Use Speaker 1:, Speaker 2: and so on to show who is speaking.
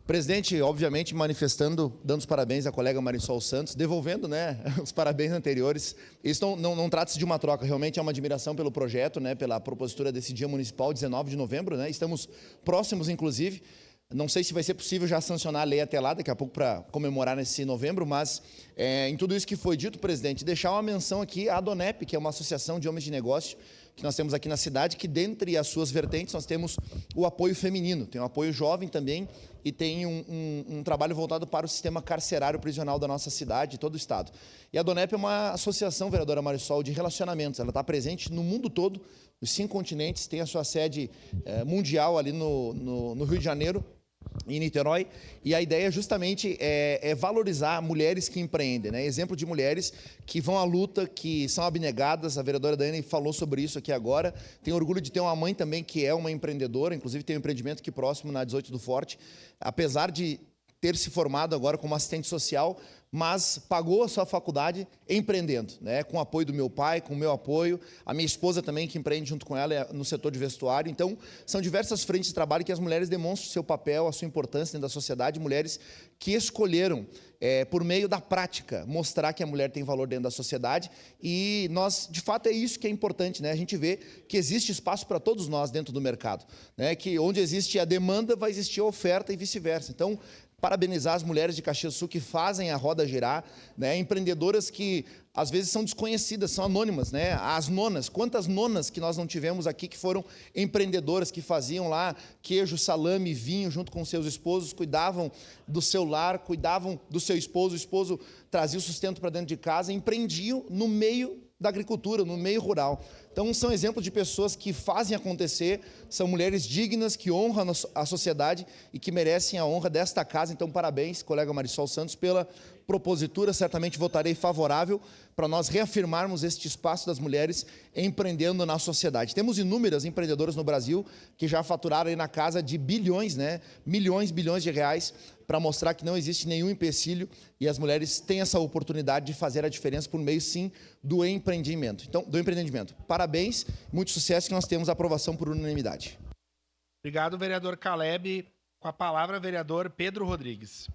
Speaker 1: Presidente, obviamente, manifestando, dando os parabéns à colega Marisol Santos, devolvendo, né, os parabéns anteriores. Isso não trata-se de uma troca, realmente é uma admiração pelo projeto, né, pela propositura desse Dia Municipal, 19 de novembro, né, estamos próximos, inclusive. Não sei se vai ser possível já sancionar a lei até lá, daqui a pouco, para comemorar nesse novembro, mas em tudo isso que foi dito, presidente, deixar uma menção aqui à Donep, que é uma associação de homens de negócio que nós temos aqui na cidade, que dentre as suas vertentes nós temos o apoio feminino, tem o apoio jovem também e tem um trabalho voltado para o sistema carcerário prisional da nossa cidade e todo o estado. E a Donep é uma associação, vereadora Marisol, de relacionamentos, ela está presente no mundo todo, nos 5 continentes, tem a sua sede mundial ali no Rio de Janeiro, em Niterói, e a ideia justamente é valorizar mulheres que empreendem, né? Exemplo de mulheres que vão à luta, que são abnegadas. A vereadora Daiane falou sobre isso aqui agora. Tenho orgulho de ter uma mãe também que é uma empreendedora, inclusive tem um empreendimento aqui próximo na 18 do Forte, apesar de ter se formado agora como assistente social, mas pagou a sua faculdade empreendendo, né? Com o apoio do meu pai, com o meu apoio, a minha esposa também, que empreende junto com ela no setor de vestuário. Então, são diversas frentes de trabalho que as mulheres demonstram o seu papel, a sua importância dentro da sociedade, mulheres que escolheram, por meio da prática, mostrar que a mulher tem valor dentro da sociedade, e nós, de fato, é isso que é importante, né? A gente vê que existe espaço para todos nós dentro do mercado, né? Que onde existe a demanda, vai existir a oferta e vice-versa. Então, parabenizar as mulheres de Caxias do Sul que fazem a roda girar, né? Empreendedoras que às vezes são desconhecidas, são anônimas, né? As nonas, quantas nonas que nós não tivemos aqui que foram empreendedoras, que faziam lá queijo, salame, vinho junto com seus esposos, cuidavam do seu lar, cuidavam do seu esposo, o esposo trazia o sustento para dentro de casa, empreendiam no meio da agricultura, no meio rural. Então, são exemplos de pessoas que fazem acontecer, são mulheres dignas, que honram a sociedade e que merecem a honra desta casa. Então, parabéns, colega Marisol Santos, pela propositura. Certamente votarei favorável para nós reafirmarmos este espaço das mulheres empreendendo na sociedade. Temos inúmeras empreendedoras no Brasil que já faturaram aí na casa de bilhões, né? Milhões, bilhões de reais, para mostrar que não existe nenhum empecilho e as mulheres têm essa oportunidade de fazer a diferença por meio, sim, do empreendimento. Então, parabéns, muito sucesso, que nós temos a aprovação por unanimidade.
Speaker 2: Obrigado, vereador Caleb. Com a palavra, vereador Pedro Rodrigues.